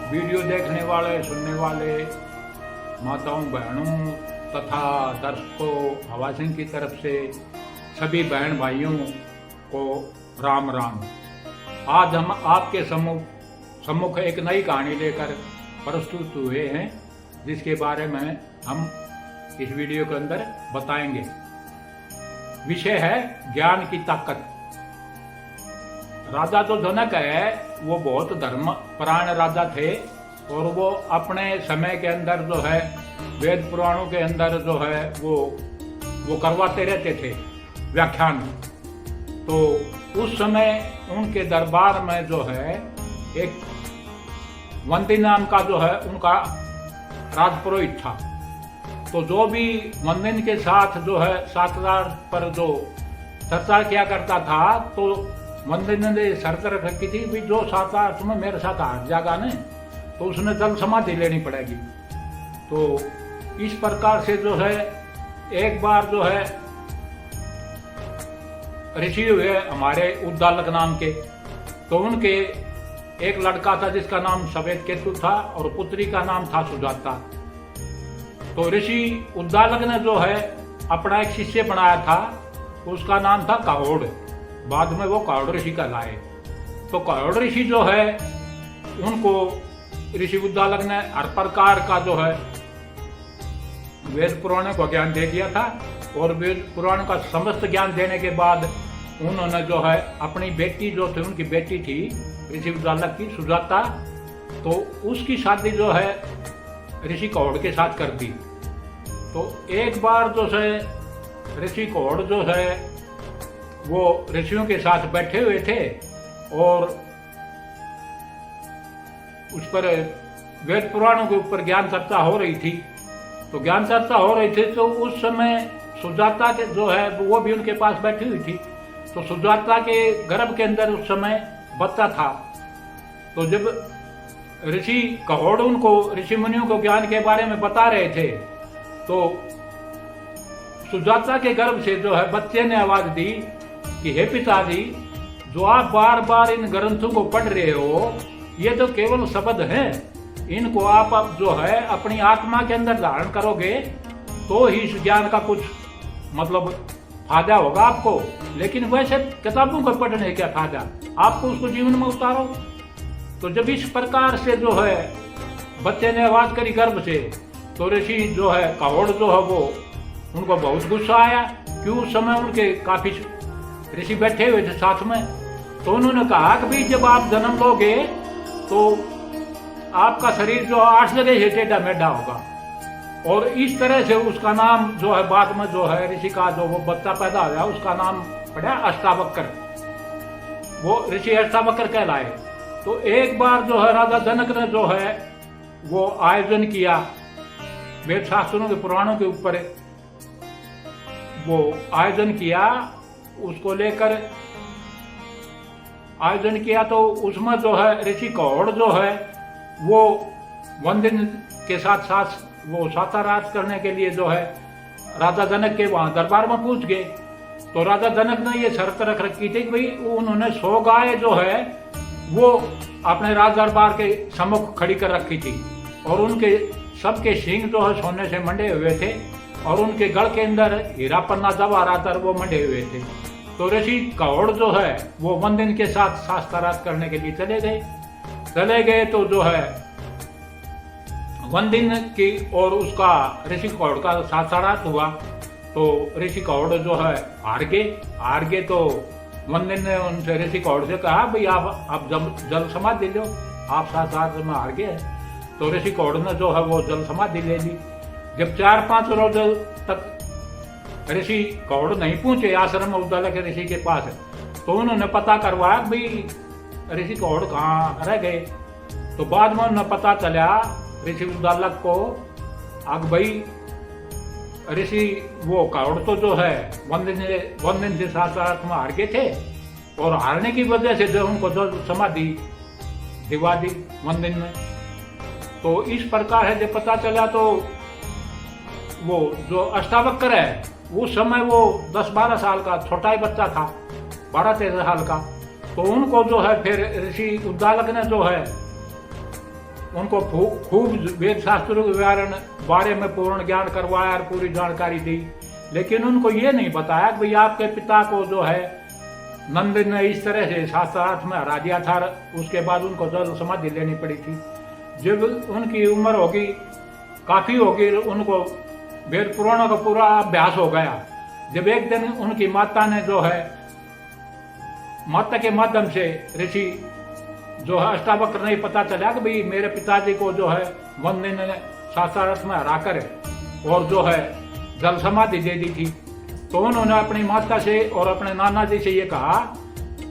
Video देखने वाले सुनने वाले माताओं बहनों तथा दर्शकों हवा सिंह की तरफ से सभी बहन भाइयों को राम राम। आज हम आपके सम्मुख एक नई कहानी लेकर प्रस्तुत हुए हैं, जिसके बारे में हम इस वीडियो के अंदर बताएंगे। विषय है ज्ञान की ताकत। राजा जो जनक है वो बहुत धर्मपरायण राजा थे और वो अपने समय के अंदर जो है वेद पुराणों के अंदर जो है वो करवाते रहते थे व्याख्यान। तो उस समय उनके दरबार में जो है एक वंदी नाम का जो है उनका राजपुरोहित था। तो जो भी वंदिन के साथ जो है सातवार पर जो चर्चा किया करता था, तो वंदिन ने शर्त रखी थी भी जो सातवार तुम्हें मेरे साथ हार जाएगा ने तो उसने जल समाधि लेनी पड़ेगी। तो इस प्रकार से जो है एक बार जो है ऋषि हुए हमारे उद्दालक नाम के, तो उनके एक लड़का था जिसका नाम सफेद केतु था और पुत्री का नाम था सुजाता। तो ऋषि उद्दालक ने जो है अपना एक शिष्य बनाया था, उसका नाम था काहोड़। बाद में वो काहोड़ ऋषि कहलाए। तो काहोड़ ऋषि जो है उनको ऋषि उद्दालक ने हर प्रकार का जो है वेद पुराण को ज्ञान दे दिया था। और वेद पुराण का समस्त ज्ञान देने के बाद उन्होंने जो है अपनी बेटी जो थी, उनकी बेटी थी ऋषि उद्दालक की सुजाता, तो उसकी शादी जो है ऋषि काहोड़ के साथ कर दी। तो एक बार जो है ऋषि काहोड़ जो है वो ऋषियों के साथ बैठे हुए थे और उस पर वेद पुराणों के ऊपर ज्ञान चर्चा हो रही थी। तो ज्ञान चर्चा हो रही थी तो उस समय सुजाता के जो है वो भी उनके पास बैठी हुई थी। तो सुजाता के गर्भ के अंदर उस समय बच्चा था। तो जब ऋषि काहोड़ उनको ऋषि मुनियों को ज्ञान के बारे में बता रहे थे, तो सुजाता के गर्भ से जो है बच्चे ने आवाज दी कि हे पिताजी, जो आप बार बार इन ग्रंथों को पढ़ रहे हो ये तो केवल शब्द हैं, इनको आप अब जो है अपनी आत्मा के अंदर धारण करोगे तो ही इस ज्ञान का कुछ मतलब फायदा होगा आपको। लेकिन वैसे किताबों को पढ़ने क्या फायदा, आपको उसको जीवन में उतारो। तो जब इस प्रकार से जो है बच्चे ने आवाज करी गर्भ से, तो ऋषि जो है काहोड़ जो है वो उनको बहुत गुस्सा आया। क्यों उस समय उनके काफी ऋषि बैठे हुए थे साथ में। तो उन्होंने कहा कि भाई जब आप जन्म लोगे तो आपका शरीर जो 8 जगह से टेढ़ा मेढ़ा होगा। और इस तरह से उसका नाम जो है बाद में जो है ऋषि का जो वो बच्चा पैदा हुआ उसका नाम पड़ा अष्टावक्र। वो ऋषि अष्टावक्र कहलाए। तो एक बार जो है राजा जनक ने जो है वो आयोजन किया वेद शास्त्रों के पुराणों के ऊपर, वो आयोजन किया, उसको लेकर आयोजन किया। तो उसमें जो है ऋषि काहोड़ जो है वो वंदिन के साथ साथ वो साताराज करने के लिए जो है राजा जनक के वहां दरबार में पहुंच गए। तो राजा जनक ने ये शर्त रख रखी थी कि भाई उन्होंने 100 गाय जो है वो अपने राज दरबार के सम्मुख खड़ी कर रखी थी और उनके सबके सींग जो है सोने से मंडे हुए थे और उनके गल के अंदर हीरा पन्ना जवाहरात वो मंडे हुए थे। तो ऋषि काहोड़ जो है वो वंदिन के साथ शास्त्रार्थ करने के लिए चले गए। तो जो है वंदिन की और उसका ऋषि काहोड़ का शास्त्रार्थ हुआ। तो ऋषि काहोड़ जो है हार गए। तो वंदिन ने उनसे ऋषि काहोड़ से कहा भाई आप जल समाधि लो, आप शास्त्रार्थ में हार गए। तो ऋषि काहोड़ ने जो है वो जल समाधि ले ली। जब 4-5 रोज तक ऋषि काहोड़ नहीं पहुंचे आश्रम उद्दालक ऋषि के पास, तो उन्होंने पता करवाया भाई ऋषि काहोड़ कहाँ रह गए। तो बाद में उन्हें पता चला ऋषि उद्दालक को अब भाई ऋषि वो काहोड़ तो जो है वंदिन से शास्त्रार्थ में हार गए थे और हारने की वजह से जो उनको जो समाधि दिवा दी वंदिन ने। तो इस प्रकार है जब पता चला तो वो जो अष्टावक्र है उस समय वो 10-12 साल का छोटा ही बच्चा था, 12-13 साल का। तो उनको जो है फिर ऋषि उद्दालक ने जो है उनको खूब वेद शास्त्रों के बारे में पूर्ण ज्ञान करवाया और पूरी जानकारी दी, लेकिन उनको ये नहीं बताया कि भाई आपके पिता को जो है नंद ने इस तरह से शास्त्रार्थ में हरा दिया था, उसके बाद उनको जल समाधि लेनी पड़ी थी। जब उनकी उम्र होगी, काफी होगी, उनको वेद पुराणों का पूरा अभ्यास हो गया। जब एक दिन उनकी माता ने जो है, माता के माध्यम से ऋषि जो है अष्टावक्र नहीं पता चला कि भाई मेरे पिताजी को जो है वंदे ने शास्त्रार्थ में हरा कर और जो है जल समाधि दे दी थी। तो उन्होंने अपनी माता से और अपने नाना जी से ये कहा,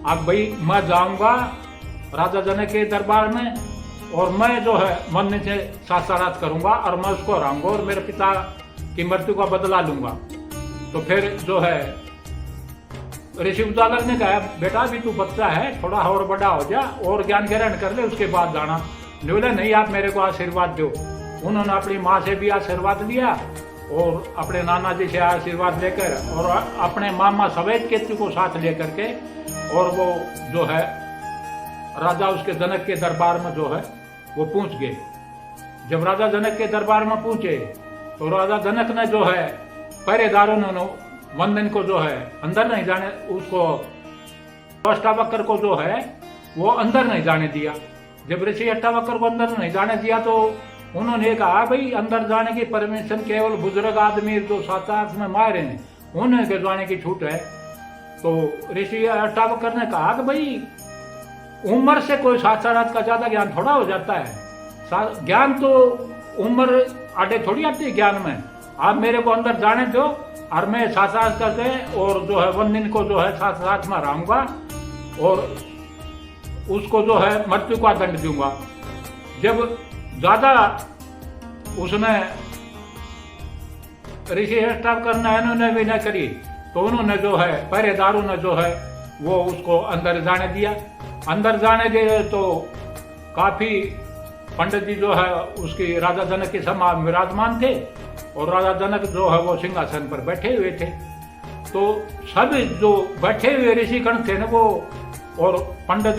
अब भाई मैं जाऊंगा राजा जनक के दरबार में और मैं जो है वंदे से शास्त्रार्थ करूंगा और मैं उसको हराऊंगा और मेरे पिता की मृत्यु का बदला लूंगा। तो फिर जो है ऋषि उद्दालक ने कहा, बेटा अभी तू बच्चा है, थोड़ा और बड़ा हो जा और ज्ञान ग्रहण कर ले, उसके बाद जाना। बोले नहीं, आप मेरे को आशीर्वाद दो। उन्होंने अपनी माँ से भी आशीर्वाद लिया और अपने नाना जी से आशीर्वाद लेकर और अपने मामा सफेद केतु को साथ लेकर के और वो जो है राजा उसके जनक के दरबार में जो है वो पहुंच गए। जब राजा जनक के दरबार में पहुंचे तो राजा जनक ने जो है पहरेदारों ने वंदन को जो है अंदर नहीं जाने, उसको अष्टावक्र को जो है वो अंदर नहीं जाने दिया। जब ऋषि अष्टावक्र को अंदर नहीं जाने दिया तो उन्होंने कहा, भाई अंदर जाने की परमिशन केवल बुजुर्ग आदमी जो शास्त्रार्थ में माहिर हैं उन्हें के जाने की छूट है। तो ऋषि अष्टावक्र ने कहा कि भाई उम्र से कोई शास्त्रार्थ का ज्यादा ज्ञान थोड़ा हो जाता है, ज्ञान तो उम्र आटे थोड़ी आती है ज्ञान में। आप मेरे को अंदर जाने दो और मैं शास्त्रार्थ करके और जो है वंदन को जो है शास्त्रार्थ में हराऊंगा और उसको जो है मृत्यु का दंड दूंगा। जब ज्यादा उसने ऋषि अष्टावक्र ने इन्होंने भी न करी तो उन्होंने जो है पहरेदारों ने जो है वो उसको अंदर जाने दिया। अंदर जाने दिए तो काफी पंडित जी जो है उसकी राजा जनक के समान विराजमान थे और राजा जनक जो है वो सिंहासन पर बैठे हुए थे। तो सभी जो बैठे हुए ऋषिगण थे ना वो और पंडित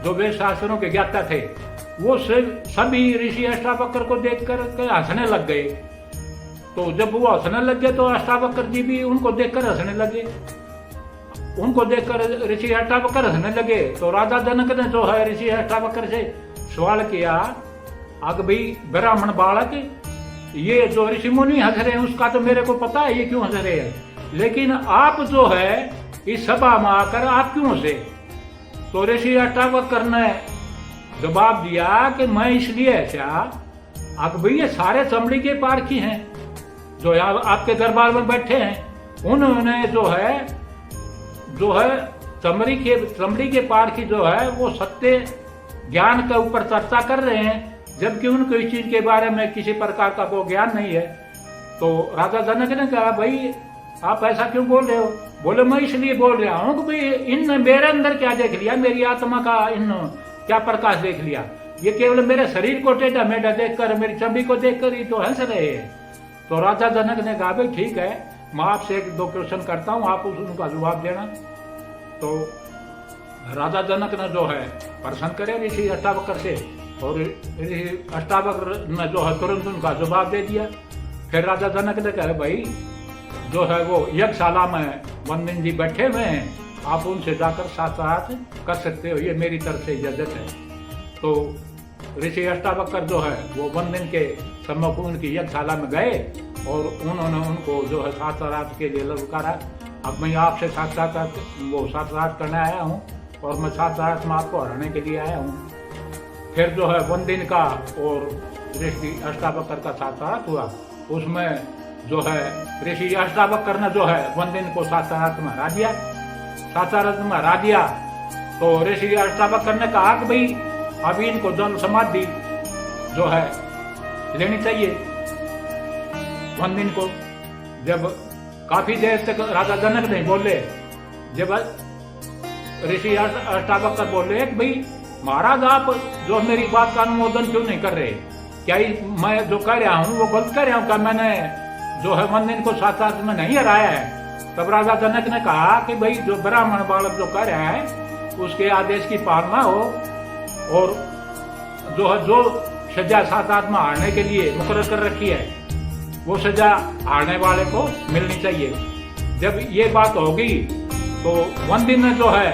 जो वेद शास्त्रों के ज्ञाता थे वो सभी ऋषि अष्टावक्र को देखकर हंसने लग गए। तो जब वो हंसने लग गए तो अष्टावक्र जी भी उनको देखकर हंसने लगे। उनको देखकर ऋषि अष्टावक्र हंसने लगे तो राजा जनक ने जो है ऋषि अष्टावक्र से सवाल किया, अग भाई ब्राह्मण बालक, ये जो ऋषि मुनि हंस रहे हैं उसका तो मेरे को पता है ये क्यों हंस रहे हैं, लेकिन आप जो है इस सभा में आकर आप क्यों हंसे? तो ऋषि अष्टावक्र ने जवाब दिया कि मैं इसलिए ऐसा, अग भाई ये सारे चमड़ी के पारखी हैं जो यहाँ आपके दरबार में बैठे हैं, उन्होंने जो है चमड़ी के पारखी जो है वो सत्य ज्ञान के ऊपर चर्चा कर रहे हैं, जबकि उनको इस चीज के बारे में किसी प्रकार का कोई ज्ञान नहीं है। तो राजा जनक ने कहा, भाई आप ऐसा क्यों बोल रहे हो? बोले मैं इसलिए बोल रहा हूँ कि भाई इन मेरे अंदर क्या देख लिया, मेरी आत्मा का इन क्या प्रकाश देख लिया, ये केवल मेरे शरीर को टेढ़ा मेढ़ा देखकर, मेरी चमड़ी को देखकर ही तो हंस रहे हैं। तो राजा जनक ने कहा, भाई ठीक है, मैं आपसे एक दो क्वेश्चन करता हूँ, आप उनका जवाब देना। तो राजा जनक ने जो है प्रश्न करे ऋषि अष्टावक्र से और ऋषि अष्टावक्र ने जो है तुरंत उनका जवाब दे दिया। फिर राजा जनक ने कहा, भाई जो है वो यज्ञशाला में वंदन जी बैठे हुए हैं, आप उनसे जाकर शास्त्रार्थ कर सकते हो, ये मेरी तरफ से इजाजत है। तो ऋषि अष्टावक्र जो है वो वंदन के सम्मुख उनकी यज्ञशाला में गए और उन्होंने उनको जो है शास्त्रार्थ के लिए ललकारा। अब मैं आपसे शास्त्रार्थ करने आया हूँ और मैं शास्त्रार्थ में आपको हराने के लिए आया हूँ। फिर जो है वंदन का और ऋषि अष्टावक्र का शास्त्रार्थ हुआ। उसमें जो है ऋषि अष्टावक्र ने जो है वंदन को शास्त्रार्थ में हरा दिया। शास्त्रार्थ में हरा दिया तो ऋषि अष्टावक्र ने कहा कि भाई अभी इनको जल समाधि जो है लेनी चाहिए वंदन को। जब काफी देर तक राजा जनक नहीं बोले, जब ऋषि अष्टावक्र बोले कि भाई महाराज आप जो मेरी बात का अनुमोदन क्यों नहीं कर रहे, क्या मैं जो कह रहा हूँ वो गलत कह रहा हूँ, क्या मैंने जो है वंदन को शास्त्रार्थ में नहीं हराया है? तब राजा जनक ने कहा कि भाई जो ब्राह्मण बालक जो कह रहा है उसके आदेश की पालना हो और जो सजा 7 आत्मा हारने के लिए मुकर्रर कर रखी है, वो सजा हारने वाले को मिलनी चाहिए। जब ये बात होगी तो वंदिन ने जो है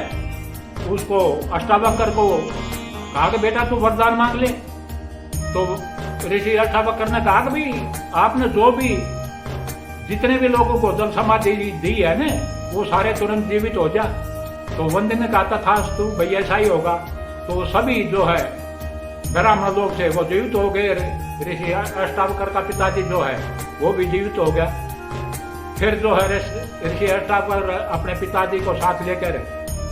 उसको अष्टावक्र को कहा कि बेटा तू वरदान मांग ले। तो ऋषि अष्टावक्र ने कहा कि भाई आपने जो भी जितने भी लोगों को जल समाधि दी है ना वो सारे तुरंत जीवित हो जा। तो वंदिन ने कहा था तू भाई ऐसा ही होगा। तो सभी जो है ब्राह्मण लोग थे वो जीवित हो गए। ऋषि अष्टावक्र का पिताजी जो है वो भी जीवित हो गया। फिर जो है ऋषि अष्टावक्र अपने पिताजी को साथ लेकर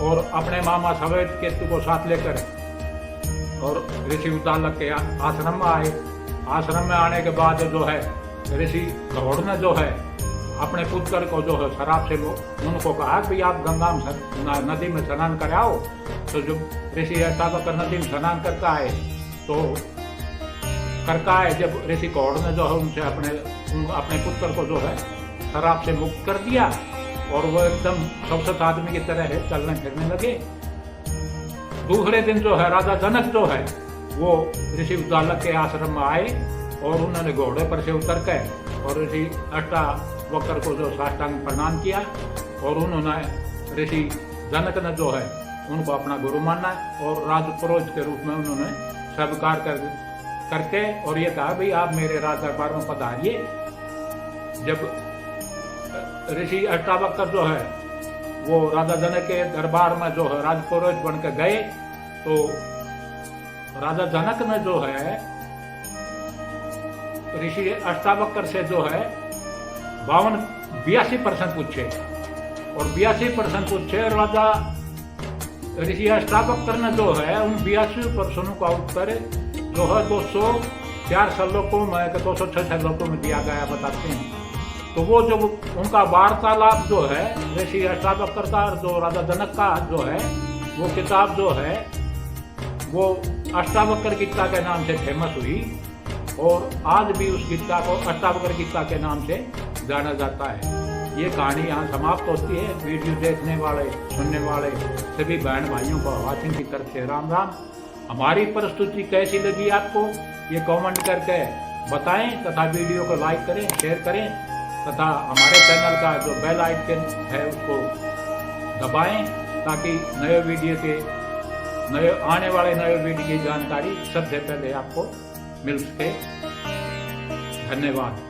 और अपने मामा श्वेतकेतु को साथ लेकर और ऋषि उद्दालक के आश्रम में आए। आश्रम में आने के बाद जो है ऋषि गौड़ ने जो है अपने पुत्र को जो है शराब से उनको कहा कि आप गंगा में नदी में स्नान कर आओ। तो जब ऋषि अष्टावक्र नदी में स्नान करता है जब ऋषि गौड़ ने जो है उनसे अपने पुत्र को जो है शराब से मुक्त कर दिया और वो एकदम सबसे आदमी की तरह है चलने फिरने लगे। दूसरे दिन जो है राजा जनक जो है वो ऋषि उद्दालक के आश्रम में आए और उन्होंने घोड़े पर से उतर कर और ऋषि अष्टावक्र को जो साष्टांग प्रणाम किया और उन्होंने ऋषि जनक ने जो है उनको अपना गुरु माना और राजपुरोहित के रूप में उन्होंने स्वीकार करके और ये कहा भाई आप मेरे राज दरबार में पधारिए। जब ऋषि अष्टावक्र जो है वो राजा जनक के दरबार में जो है राजपुरोहित बनकर गए तो राजा जनक ने जो है ऋषि अष्टावक्र से जो है 82% पूछे और 82% पूछे। राजा ऋषि अष्टावक्र ने जो है उन 82% का उत्तर जो है 204 श्लोकों में 206 श्लोकों में दिया गया बताते हैं। तो वो जो उनका वार्तालाप जो है ऋषि अष्टावक्र का जो राजा जनक का जो है वो किताब जो है वो अष्टावक्र गीता के नाम से फेमस हुई और आज भी उस गीता को अष्टावक्र गीता के नाम से जाना जाता है। ये कहानी यहाँ समाप्त होती है। वीडियो देखने वाले सुनने वाले सभी बहन भाइयों को वाचिंग की तरफ से राम राम। हमारी प्रस्तुति कैसी लगी आपको ये कमेंट करके बताएं तथा वीडियो को लाइक करें, शेयर करें तथा हमारे चैनल का जो बेल आइकन है उसको दबाएं ताकि आने वाले नए वीडियो की जानकारी सबसे पहले आपको मिल सके। धन्यवाद।